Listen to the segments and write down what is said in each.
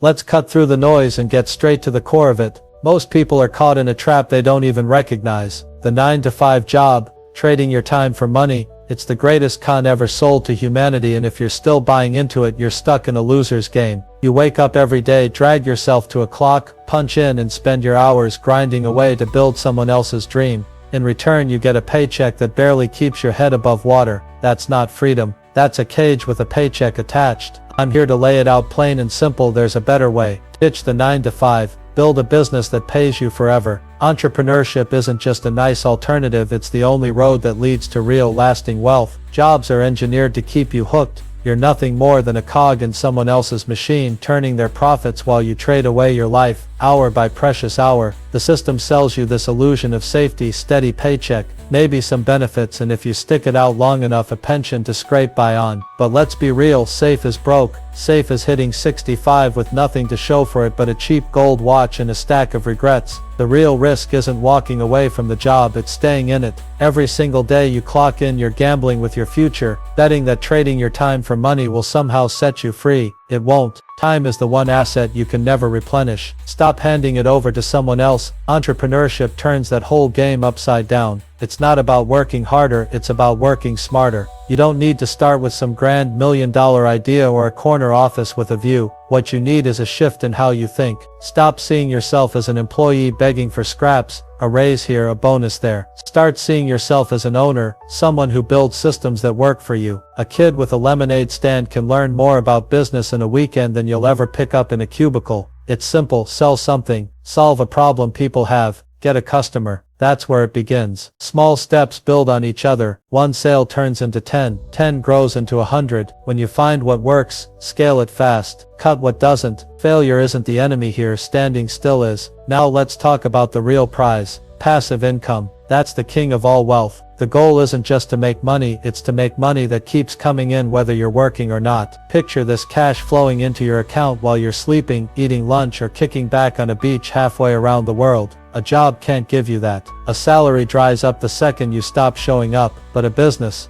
Let's cut through the noise and get straight to the core of it. Most people are caught in a trap they don't even recognize. The 9-to-5 job, trading your time for money. It's the greatest con ever sold to humanity, and if you're still buying into it, you're stuck in a loser's game. You wake up every day, drag yourself to a clock, punch in and spend your hours grinding away to build someone else's dream. In return, you get a paycheck that barely keeps your head above water. That's not freedom. That's a cage with a paycheck attached. I'm here to lay it out plain and simple. There's a better way. Ditch the 9-to-5. Build a business that pays you forever. Entrepreneurship isn't just a nice alternative, it's the only road that leads to real lasting wealth. Jobs are engineered to keep you hooked. You're nothing more than a cog in someone else's machine, turning their profits while you trade away your life, hour by precious hour. The system sells you this illusion of safety, steady paycheck, maybe some benefits, and if you stick it out long enough, a pension to scrape by on. But let's be real, safe is broke. Safe is hitting 65 with nothing to show for it but a cheap gold watch and a stack of regrets. The real risk isn't walking away from the job, it's staying in it. Every single day you clock in, you're gambling with your future, betting that trading your time for money will somehow set you free. It won't. Time is the one asset you can never replenish. Stop handing it over to someone else. Entrepreneurship turns that whole game upside down. It's not about working harder, it's about working smarter. You don't need to start with some grand $1 million idea or a corner office with a view. What you need is a shift in how you think. Stop seeing yourself as an employee begging for scraps, a raise here, a bonus there. Start seeing yourself as an owner, someone who builds systems that work for you. A kid with a lemonade stand can learn more about business in a weekend than you'll ever pick up in a cubicle. It's simple: sell something, solve a problem people have, get a customer. That's where it begins. Small steps build on each other. One sale turns into 10, 10 grows into 100. When you find what works, scale it fast. Cut what doesn't. Failure isn't the enemy here, standing still is. Now let's talk about the real prize. Passive income. That's the king of all wealth. The goal isn't just to make money, it's to make money that keeps coming in whether you're working or not. Picture this cash flowing into your account while you're sleeping, eating lunch, or kicking back on a beach halfway around the world. A job can't give you that. A salary dries up the second you stop showing up, but a business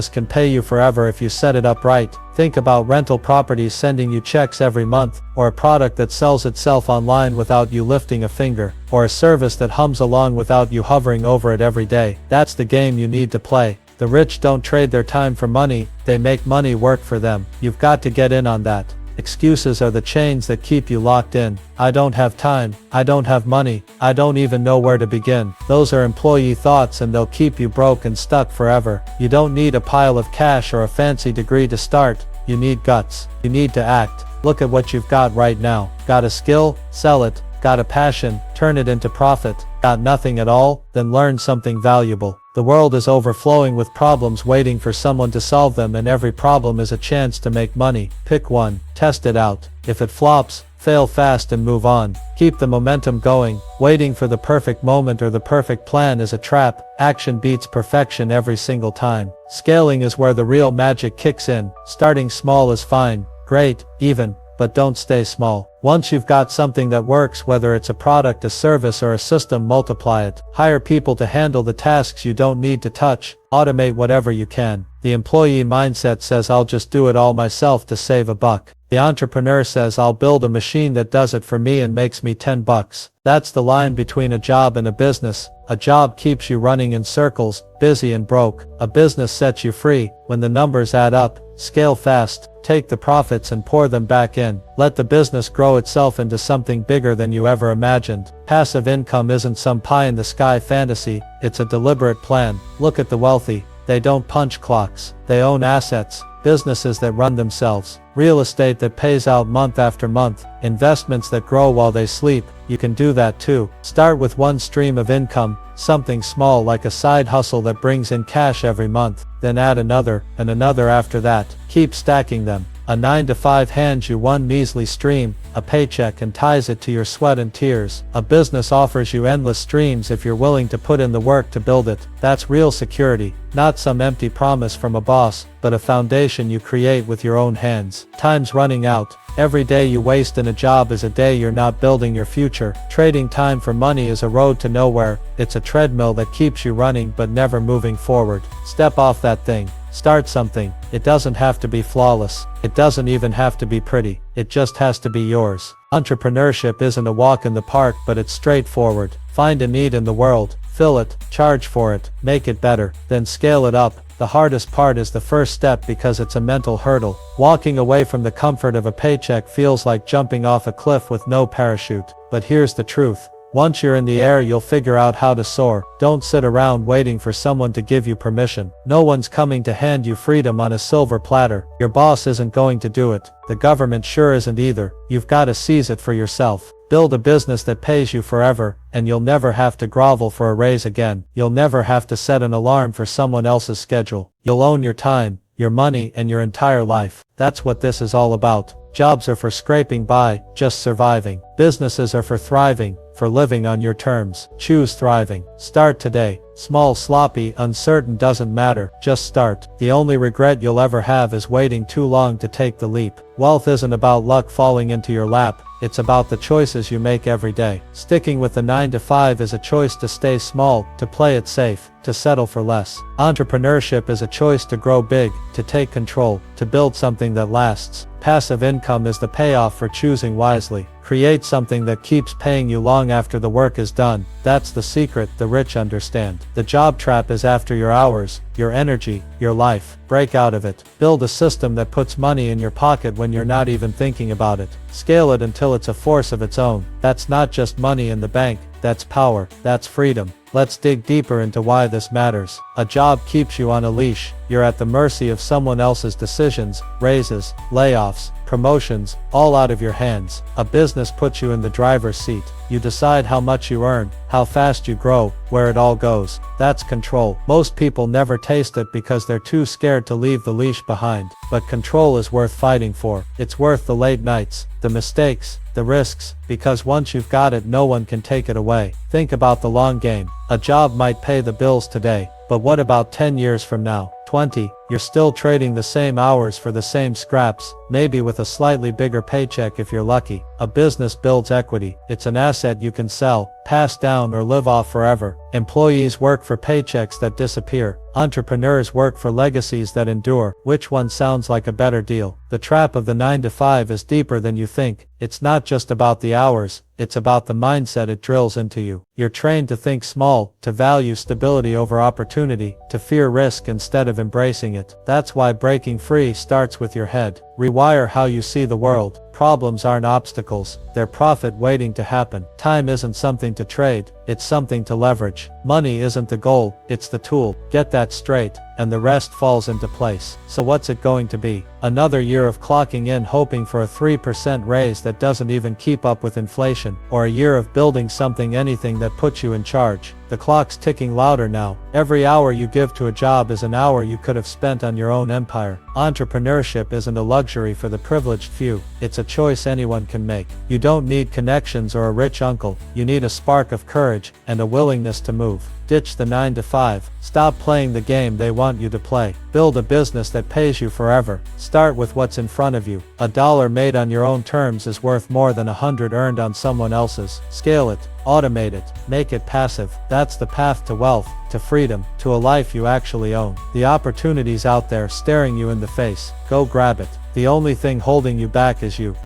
can pay you forever if you set it up right. Think about rental properties sending you checks every month, or a product that sells itself online without you lifting a finger, or a service that hums along without you hovering over it every day. That's the game you need to play. The rich don't trade their time for money, they make money work for them. You've got to get in on that. Excuses are the chains that keep you locked in. I don't have time, I don't have money, I don't even know where to begin. Those are employee thoughts, and they'll keep you broke and stuck forever. You don't need a pile of cash or a fancy degree to start. You need guts. You need to act. Look at what you've got right now. Got a skill? Sell it. Got a passion? Turn it into profit. Got nothing at all? Then learn something valuable. The world is overflowing with problems waiting for someone to solve them, and every problem is a chance to make money. Pick one, test it out. If it flops, fail fast and move on. Keep the momentum going. Waiting for the perfect moment or the perfect plan is a trap. Action beats perfection every single time. Scaling is where the real magic kicks in. Starting small is fine, great, even, but don't stay small. Once you've got something that works, whether it's a product, a service, or a system, multiply it. Hire people to handle the tasks you don't need to touch. Automate whatever you can. The employee mindset says, I'll just do it all myself to save a buck. The entrepreneur says, I'll build a machine that does it for me and makes me 10 bucks. That's the line between a job and a business. A job keeps you running in circles, busy and broke. A business sets you free. When the numbers add up, scale fast. Take the profits and pour them back in. Let the business grow itself into something bigger than you ever imagined. Passive income isn't some pie-in-the-sky fantasy, it's a deliberate plan. Look at the wealthy. They don't punch clocks. They own assets. Businesses that run themselves. Real estate that pays out month after month. Investments that grow while they sleep. You can do that too. Start with one stream of income, something small like a side hustle that brings in cash every month. Then add another, and another after that. Keep stacking them. A 9-to-5 hands you one measly stream, a paycheck, and ties it to your sweat and tears. A business offers you endless streams if you're willing to put in the work to build it. That's real security, not some empty promise from a boss, but a foundation you create with your own hands. Time's running out. Every day you waste in a job is a day you're not building your future. Trading time for money is a road to nowhere. It's a treadmill that keeps you running but never moving forward. Step off that thing. Start something. It doesn't have to be flawless. It doesn't even have to be pretty. It just has to be yours. Entrepreneurship isn't a walk in the park, but it's straightforward. Find a need in the world, fill it, charge for it, make it better, then scale it up. The hardest part is the first step because it's a mental hurdle. Walking away from the comfort of a paycheck feels like jumping off a cliff with no parachute. But here's the truth. Once you're in the air, you'll figure out how to soar. Don't sit around waiting for someone to give you permission. No one's coming to hand you freedom on a silver platter. Your boss isn't going to do it. The government sure isn't either. You've got to seize it for yourself. Build a business that pays you forever, and you'll never have to grovel for a raise again. You'll never have to set an alarm for someone else's schedule. You'll own your time, your money, and your entire life. That's what this is all about. Jobs are for scraping by, just surviving. Businesses are for thriving, for living on your terms. Choose thriving. Start today. Small, sloppy, uncertain doesn't matter. Just start. The only regret you'll ever have is waiting too long to take the leap. Wealth isn't about luck falling into your lap. It's about the choices you make every day. Sticking with the 9-to-5 is a choice to stay small, to play it safe, to settle for less. Entrepreneurship is a choice to grow big, to take control, to build something that lasts. Passive income is the payoff for choosing wisely. Create something that keeps paying you long after the work is done. That's the secret the rich understand. The job trap is after your hours, your energy, your life. Break out of it. Build a system that puts money in your pocket when you're not even thinking about it. Scale it until it's a force of its own. That's not just money in the bank, that's power, that's freedom. Let's dig deeper into why this matters. A job keeps you on a leash. You're at the mercy of someone else's decisions, raises, layoffs, promotions, all out of your hands. A business puts you in the driver's seat. You decide how much you earn, how fast you grow, where it all goes. That's control. Most people never taste it because they're too scared to leave the leash behind. But control is worth fighting for. It's worth the late nights, the mistakes, the risks, because once you've got it, no one can take it away. Think about the long game. A job might pay the bills today, but what about 10 years from now? 20, you're still trading the same hours for the same scraps, maybe with a slightly bigger paycheck if you're lucky. A business builds equity. It's an asset you can sell, pass down, or live off forever. Employees work for paychecks that disappear. Entrepreneurs work for legacies that endure. Which one sounds like a better deal? The trap of the 9-to-5 is deeper than you think. It's not just about the hours, it's about the mindset it drills into you. You're trained to think small, to value stability over opportunity, to fear risk instead of embracing it. That's why breaking free starts with your head. Rewire how you see the world. Problems aren't obstacles, they're profit waiting to happen. Time isn't something to trade, it's something to leverage. Money isn't the goal, it's the tool. Get that straight, and the rest falls into place. So what's it going to be? Another year of clocking in hoping for a 3% raise that doesn't even keep up with inflation, or a year of building anything that puts you in charge. The clock's ticking louder now. Every hour you give to a job is an hour you could have spent on your own empire. Entrepreneurship isn't a luxury for the privileged few. It's a choice anyone can make. You don't need connections or a rich uncle. You need a spark of courage and a willingness to move. Ditch the 9-to-5. Stop playing the game they want you to play. Build a business that pays you forever. Start with what's in front of you. $1 made on your own terms is worth more than 100 earned on someone else's. Scale it. Automate it. Make it passive. That's the path to wealth, to freedom, to a life you actually own. The opportunity's out there staring you in the face. Go grab it. The only thing holding you back is you.